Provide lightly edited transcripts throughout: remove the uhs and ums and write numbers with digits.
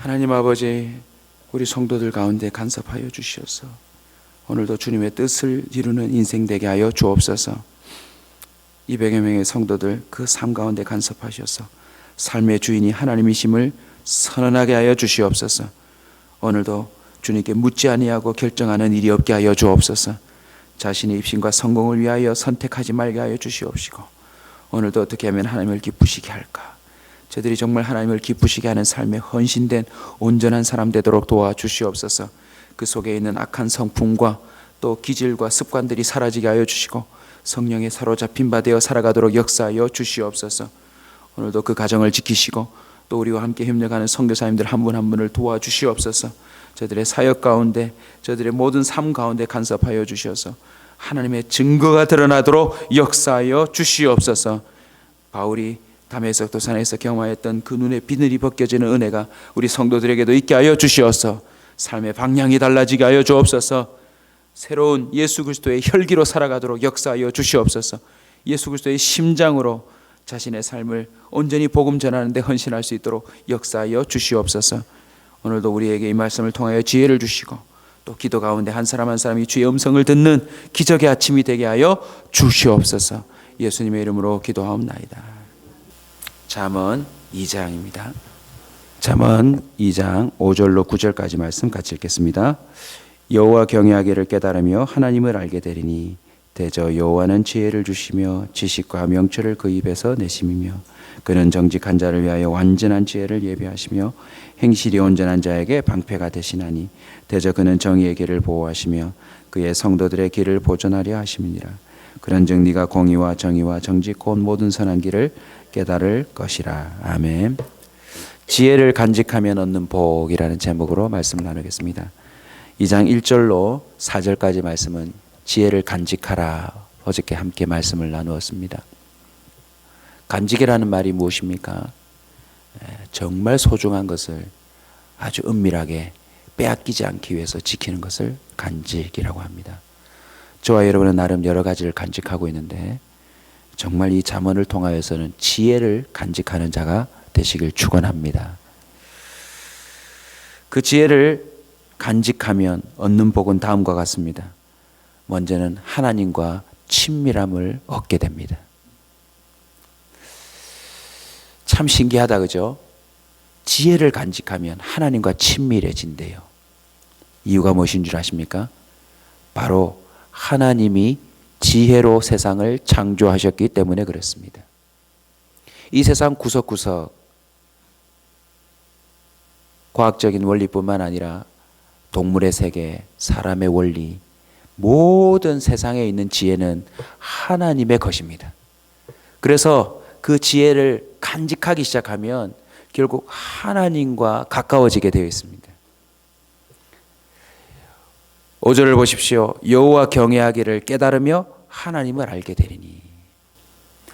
하나님 아버지, 우리 성도들 가운데 간섭하여 주시옵소서. 오늘도 주님의 뜻을 이루는 인생 되게 하여 주옵소서. 200여 명의 성도들 그 삶 가운데 간섭하셔서 삶의 주인이 하나님이심을 선언하게 하여 주시옵소서. 오늘도 주님께 묻지 아니하고 결정하는 일이 없게 하여 주옵소서. 자신의 입신과 성공을 위하여 선택하지 말게 하여 주시옵시고, 오늘도 어떻게 하면 하나님을 기쁘시게 할까, 저들이 정말 하나님을 기쁘시게 하는 삶에 헌신된 온전한 사람 되도록 도와주시옵소서. 그 속에 있는 악한 성품과 또 기질과 습관들이 사라지게 하여 주시고 성령에 사로잡힌 바 되어 살아가도록 역사하여 주시옵소서. 오늘도 그 가정을 지키시고 또 우리와 함께 협력하는 선교사님들 한 분 한 분을 도와주시옵소서. 저들의 사역 가운데, 저들의 모든 삶 가운데 간섭하여 주셔서 하나님의 증거가 드러나도록 역사하여 주시옵소서. 바울이 다메섹 도산에서 경험하였던 그 눈에 비늘이 벗겨지는 은혜가 우리 성도들에게도 있게 하여 주시옵소서. 삶의 방향이 달라지게 하여 주옵소서. 새로운 예수 그리스도의 혈기로 살아가도록 역사하여 주시옵소서. 예수 그리스도의 심장으로 자신의 삶을 온전히 복음 전하는 데 헌신할 수 있도록 역사하여 주시옵소서. 오늘도 우리에게 이 말씀을 통하여 지혜를 주시고 또 기도 가운데 한 사람 한 사람이 주의 음성을 듣는 기적의 아침이 되게 하여 주시옵소서. 예수님의 이름으로 기도하옵나이다. 잠언 2장입니다. 잠언 2장 5절로 9절까지 말씀 같이 읽겠습니다. 여호와 경외하기를 깨달으며 하나님을 알게 되리니 대저 여호와는 지혜를 주시며 지식과 명철을 그 입에서 내심이며 그는 정직한 자를 위하여 완전한 지혜를 예비하시며 행실이 온전한 자에게 방패가 되시나니 대저 그는 정의의 길을 보호하시며 그의 성도들의 길을 보존하려 하심이니라. 그런즉 네가 공의와 정의와 정직 곧 모든 선한 길을 깨달을 것이라. 아멘. 지혜를 간직하면 얻는 복이라는 제목으로 말씀을 나누겠습니다. 2장 1절로 4절까지 말씀은 지혜를 간직하라. 어저께 함께 말씀을 나누었습니다. 간직이라는 말이 무엇입니까? 정말 소중한 것을 아주 은밀하게 빼앗기지 않기 위해서 지키는 것을 간직이라고 합니다. 저와 여러분은 나름 여러 가지를 간직하고 있는데 정말 이 잠언을 통하여서는 지혜를 간직하는 자가 되시길 축원합니다. 그 지혜를 간직하면 얻는 복은 다음과 같습니다. 먼저는 하나님과 친밀함을 얻게 됩니다. 참 신기하다, 그죠? 지혜를 간직하면 하나님과 친밀해진대요. 이유가 무엇인 줄 아십니까? 바로 하나님이 지혜로 세상을 창조하셨기 때문에 그렇습니다. 이 세상 구석구석 과학적인 원리뿐만 아니라 동물의 세계, 사람의 원리, 모든 세상에 있는 지혜는 하나님의 것입니다. 그래서 그 지혜를 간직하기 시작하면 결국 하나님과 가까워지게 되어 있습니다. 5절을 보십시오. 여호와 경외하기를 깨달으며 하나님을 알게 되리니.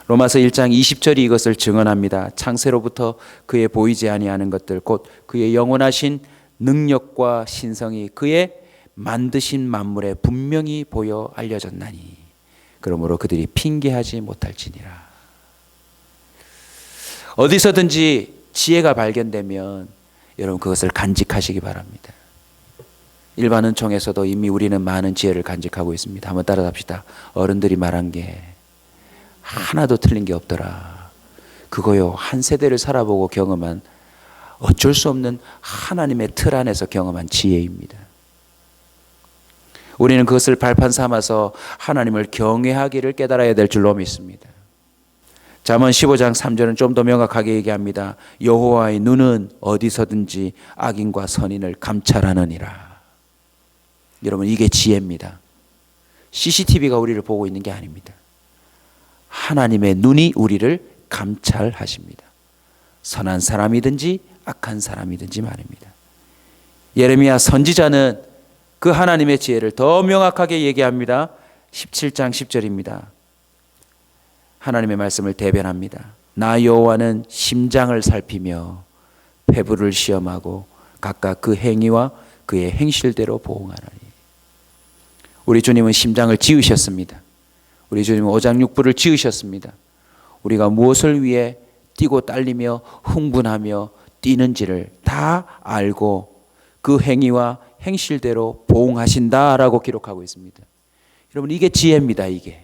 로마서 1장 20절이 이것을 증언합니다. 창세로부터 그의 보이지 아니하는 것들 곧 그의 영원하신 능력과 신성이 그의 만드신 만물에 분명히 보여 알려졌나니 그러므로 그들이 핑계하지 못할지니라. 어디서든지 지혜가 발견되면 여러분 그것을 간직하시기 바랍니다. 일반 은총에서도 이미 우리는 많은 지혜를 간직하고 있습니다. 한번 따라합시다. 어른들이 말한 게 하나도 틀린 게 없더라. 그거요, 한 세대를 살아보고 경험한 어쩔 수 없는 하나님의 틀 안에서 경험한 지혜입니다. 우리는 그것을 발판 삼아서 하나님을 경외하기를 깨달아야 될 줄로 믿습니다. 잠언 15장 3절은 좀 더 명확하게 얘기합니다. 여호와의 눈은 어디서든지 악인과 선인을 감찰하느니라. 여러분, 이게 지혜입니다. CCTV가 우리를 보고 있는 게 아닙니다. 하나님의 눈이 우리를 감찰하십니다. 선한 사람이든지 악한 사람이든지 말입니다. 예레미야 선지자는 그 하나님의 지혜를 더 명확하게 얘기합니다. 17장 10절입니다. 하나님의 말씀을 대변합니다. 나 여호와는 심장을 살피며 폐부를 시험하고 각각 그 행위와 그의 행실대로 보응하나니. 우리 주님은 심장을 지으셨습니다. 우리 주님은 오장육부를 지으셨습니다. 우리가 무엇을 위해 뛰고 딸리며 흥분하며 뛰는지를 다 알고 그 행위와 행실대로 보응하신다라고 기록하고 있습니다. 여러분, 이게 지혜입니다. 이게.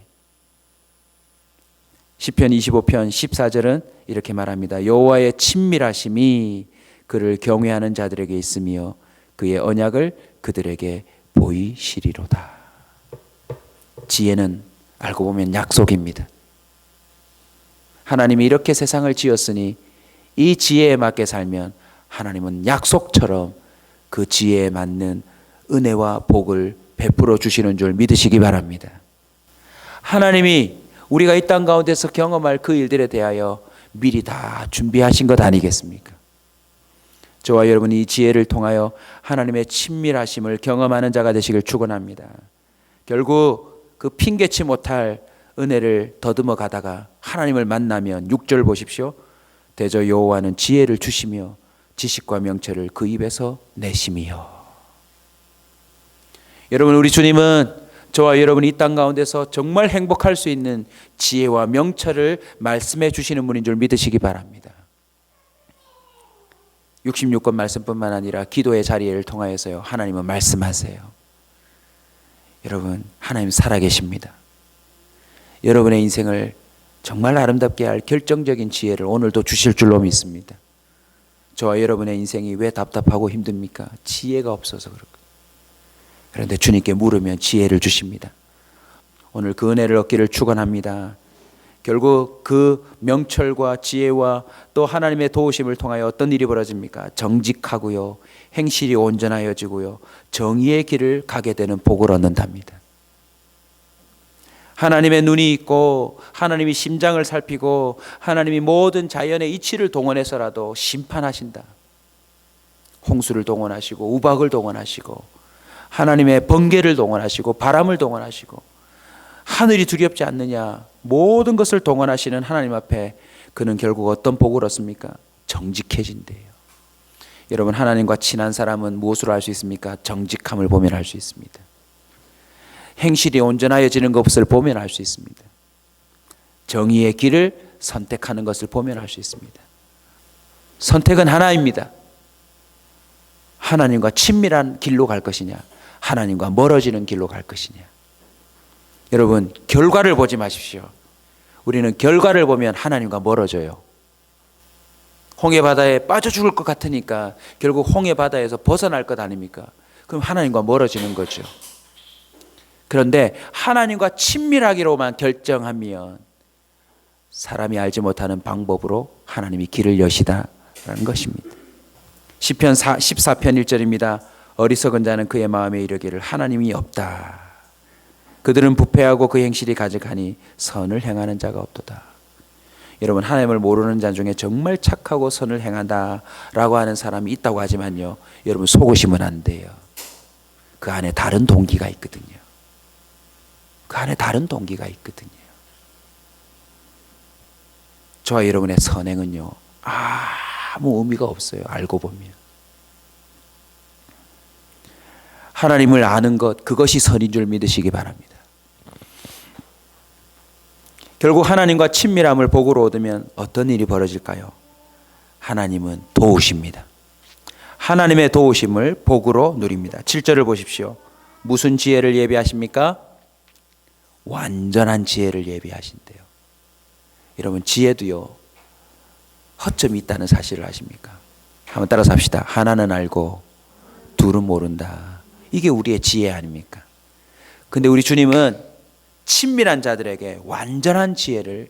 시편 25편 14절은 이렇게 말합니다. 여호와의 친밀하심이 그를 경외하는 자들에게 있으며 그의 언약을 그들에게 보이시리로다. 지혜는 알고 보면 약속입니다. 하나님이 이렇게 세상을 지었으니 이 지혜에 맞게 살면 하나님은 약속처럼 그 지혜에 맞는 은혜와 복을 베풀어 주시는 줄 믿으시기 바랍니다. 하나님이 우리가 이 땅 가운데서 경험할 그 일들에 대하여 미리 다 준비하신 것 아니겠습니까? 저와 여러분이 이 지혜를 통하여 하나님의 친밀하심을 경험하는 자가 되시길 축원합니다. 결국 그 핑계치 못할 은혜를 더듬어 가다가 하나님을 만나면 6절 보십시오. 대저 여호와는 지혜를 주시며 지식과 명철을 그 입에서 내심이요. 여러분, 우리 주님은 저와 여러분이 이 땅 가운데서 정말 행복할 수 있는 지혜와 명철을 말씀해 주시는 분인 줄 믿으시기 바랍니다. 66권 말씀뿐만 아니라 기도의 자리를 통하여서요, 하나님은 말씀하세요. 여러분, 하나님 살아계십니다. 여러분의 인생을 정말 아름답게 할 결정적인 지혜를 오늘도 주실 줄로 믿습니다. 저와 여러분의 인생이 왜 답답하고 힘듭니까? 지혜가 없어서 그렇거든요. 그런데 주님께 물으면 지혜를 주십니다. 오늘 그 은혜를 얻기를 축원합니다. 결국 그 명철과 지혜와 또 하나님의 도우심을 통하여 어떤 일이 벌어집니까? 정직하고요, 행실이 온전하여지고요, 정의의 길을 가게 되는 복을 얻는답니다. 하나님의 눈이 있고 하나님이 심장을 살피고 하나님이 모든 자연의 이치를 동원해서라도 심판하신다. 홍수를 동원하시고 우박을 동원하시고 하나님의 번개를 동원하시고 바람을 동원하시고 하늘이 두렵지 않느냐, 모든 것을 동원하시는 하나님 앞에 그는 결국 어떤 복을 얻습니까? 정직해진대요. 여러분, 하나님과 친한 사람은 무엇으로 알 수 있습니까? 정직함을 보면 알 수 있습니다. 행실이 온전하여지는 것을 보면 알 수 있습니다. 정의의 길을 선택하는 것을 보면 알 수 있습니다. 선택은 하나입니다. 하나님과 친밀한 길로 갈 것이냐, 하나님과 멀어지는 길로 갈 것이냐. 여러분, 결과를 보지 마십시오. 우리는 결과를 보면 하나님과 멀어져요. 홍해바다에 빠져 죽을 것 같으니까 결국 홍해바다에서 벗어날 것 아닙니까? 그럼 하나님과 멀어지는 거죠. 그런데 하나님과 친밀하기로만 결정하면 사람이 알지 못하는 방법으로 하나님이 길을 여시다라는 것입니다. 시편 14편 1절입니다. 어리석은 자는 그의 마음에 이르기를 하나님이 없다. 그들은 부패하고 그 행실이 가득하니 선을 행하는 자가 없도다. 여러분, 하나님을 모르는 자 중에 정말 착하고 선을 행한다라고 하는 사람이 있다고 하지만요, 여러분 속으시면 안 돼요. 그 안에 다른 동기가 있거든요. 그 안에 다른 동기가 있거든요. 저와 여러분의 선행은요, 아무 의미가 없어요. 알고 보면. 하나님을 아는 것, 그것이 선인 줄 믿으시기 바랍니다. 결국 하나님과 친밀함을 복으로 얻으면 어떤 일이 벌어질까요? 하나님은 도우십니다. 하나님의 도우심을 복으로 누립니다. 7절을 보십시오. 무슨 지혜를 예비하십니까? 완전한 지혜를 예비하신대요. 여러분, 지혜도요, 허점이 있다는 사실을 아십니까? 한번 따라서 합시다. 하나는 알고 둘은 모른다. 이게 우리의 지혜 아닙니까? 근데 우리 주님은 친밀한 자들에게 완전한 지혜를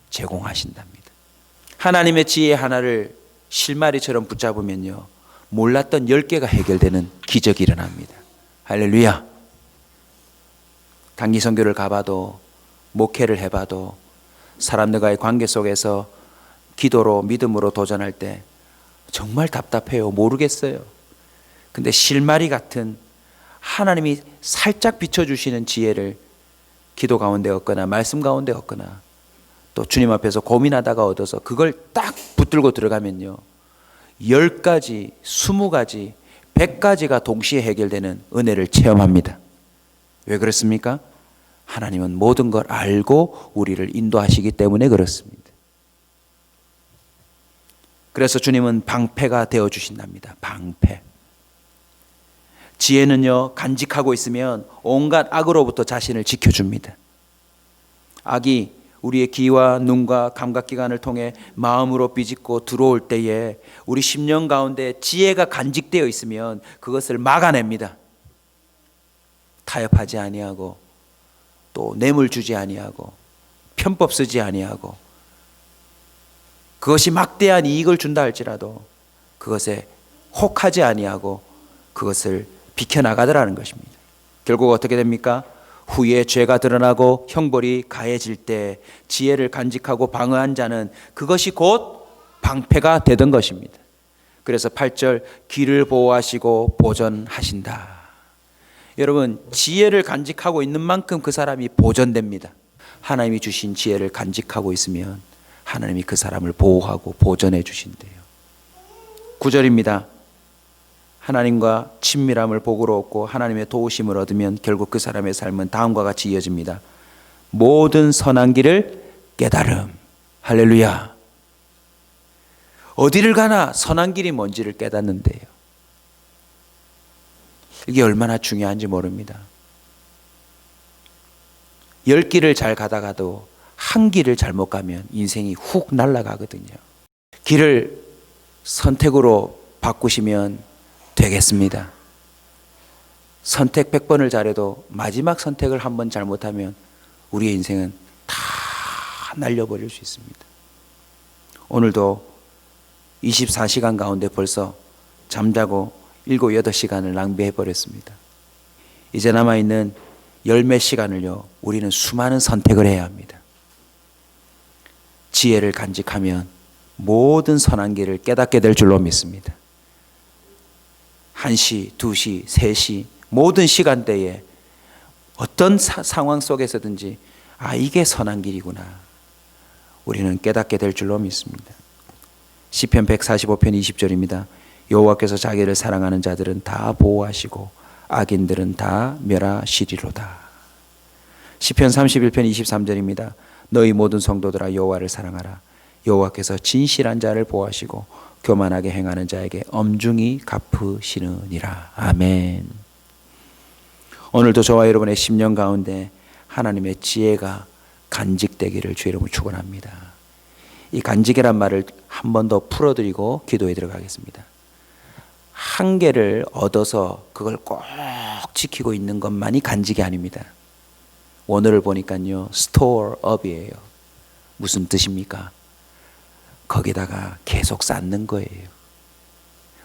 제공하신답니다. 하나님의 지혜 하나를 실마리처럼 붙잡으면요, 몰랐던 10개가 해결되는 기적이 일어납니다. 할렐루야. 단기 선교를 가봐도, 목회를 해봐도, 사람들과의 관계 속에서 기도로 믿음으로 도전할 때 정말 답답해요. 모르겠어요. 근데 실마리 같은 하나님이 살짝 비춰주시는 지혜를 기도 가운데 얻거나 말씀 가운데 얻거나 또 주님 앞에서 고민하다가 얻어서 그걸 딱 붙들고 들어가면요, 10가지, 20가지, 100가지가 동시에 해결되는 은혜를 체험합니다. 왜 그렇습니까? 하나님은 모든 걸 알고 우리를 인도하시기 때문에 그렇습니다. 그래서 주님은 방패가 되어 주신답니다. 방패. 지혜는요, 간직하고 있으면 온갖 악으로부터 자신을 지켜줍니다. 악이 우리의 귀와 눈과 감각기관을 통해 마음으로 비집고 들어올 때에 우리 심령 가운데 지혜가 간직되어 있으면 그것을 막아냅니다. 타협하지 아니하고 또 뇌물 주지 아니하고 편법 쓰지 아니하고 그것이 막대한 이익을 준다 할지라도 그것에 혹하지 아니하고 그것을 비켜나가더라는 것입니다. 결국 어떻게 됩니까? 후에 죄가 드러나고 형벌이 가해질 때 지혜를 간직하고 방어한 자는 그것이 곧 방패가 되던 것입니다. 그래서 8절 귀를 보호하시고 보전하신다. 여러분, 지혜를 간직하고 있는 만큼 그 사람이 보전됩니다. 하나님이 주신 지혜를 간직하고 있으면 하나님이 그 사람을 보호하고 보전해 주신대요. 9절입니다. 하나님과 친밀함을 복으로 얻고 하나님의 도우심을 얻으면 결국 그 사람의 삶은 다음과 같이 이어집니다. 모든 선한 길을 깨달음. 할렐루야. 어디를 가나 선한 길이 뭔지를 깨닫는데요. 이게 얼마나 중요한지 모릅니다. 10길을 잘 가다가도 한 길을 잘못 가면 인생이 훅 날아가거든요. 길을 선택으로 바꾸시면 되겠습니다. 선택 100번을 잘해도 마지막 선택을 한번 잘못하면 우리의 인생은 다 날려버릴 수 있습니다. 오늘도 24시간 가운데 벌써 잠자고 7, 8시간을 낭비해버렸습니다. 이제 남아있는 10몇 시간을요, 우리는 수많은 선택을 해야 합니다. 지혜를 간직하면 모든 선한 길을 깨닫게 될 줄로 믿습니다. 1시, 2시, 3시 모든 시간대에 어떤 상황 속에서든지 이게 선한 길이구나 우리는 깨닫게 될 줄로 믿습니다. 시편 145편 20절입니다. 여호와께서 자기를 사랑하는 자들은 다 보호하시고 악인들은 다 멸하시리로다. 시편 31편 23절입니다. 너희 모든 성도들아 여호와를 사랑하라. 여호와께서 진실한 자를 보호하시고 교만하게 행하는 자에게 엄중히 갚으시느니라. 아멘. 오늘도 저와 여러분의 심령 가운데 하나님의 지혜가 간직되기를 주의 이름으로 축원합니다. 이 간직이란 말을 한 번 더 풀어드리고 기도에 들어가겠습니다. 한 개를 얻어서 그걸 꼭 지키고 있는 것만이 간직이 아닙니다. 원어를 보니까요, store up이에요. 무슨 뜻입니까? 거기다가 계속 쌓는 거예요.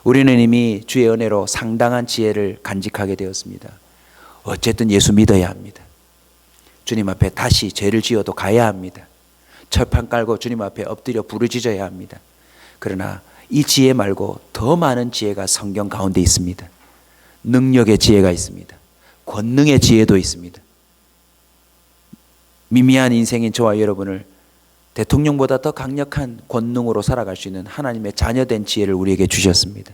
우리는 이미 주의 은혜로 상당한 지혜를 간직하게 되었습니다. 어쨌든 예수 믿어야 합니다. 주님 앞에 다시 죄를 지어도 가야 합니다. 철판 깔고 주님 앞에 엎드려 부르짖어야 합니다. 그러나 이 지혜 말고 더 많은 지혜가 성경 가운데 있습니다. 능력의 지혜가 있습니다. 권능의 지혜도 있습니다. 미미한 인생인 저와 여러분을 대통령보다 더 강력한 권능으로 살아갈 수 있는 하나님의 자녀된 지혜를 우리에게 주셨습니다.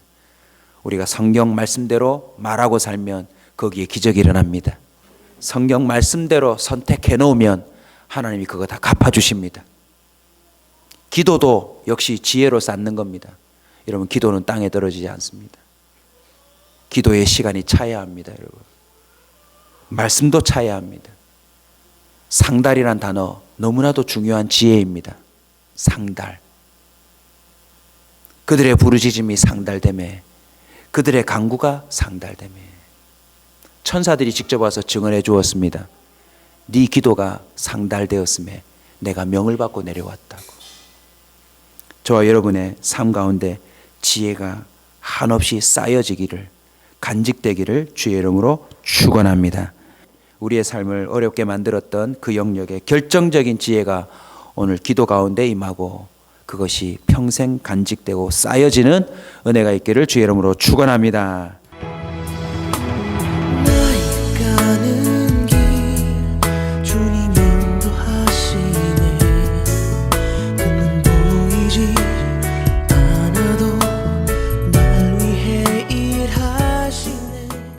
우리가 성경 말씀대로 말하고 살면 거기에 기적이 일어납니다. 성경 말씀대로 선택해 놓으면 하나님이 그거 다 갚아주십니다. 기도도 역시 지혜로 쌓는 겁니다. 여러분, 기도는 땅에 떨어지지 않습니다. 기도의 시간이 차야 합니다. 여러분, 말씀도 차야 합니다. 상달이란 단어 너무나도 중요한 지혜입니다. 상달. 그들의 부르짖음이 상달되매 그들의 간구가 상달되매 천사들이 직접 와서 증언해 주었습니다. 네 기도가 상달되었음에 내가 명을 받고 내려왔다고. 저와 여러분의 삶 가운데 지혜가 한없이 쌓여지기를, 간직되기를 주의 이름으로 축원합니다. 우리의 삶을 어렵게 만들었던 그 영역의 결정적인 지혜가 오늘 기도 가운데 임하고 그것이 평생 간직되고 쌓여지는 은혜가 있기를 주의 이름으로 축원합니다.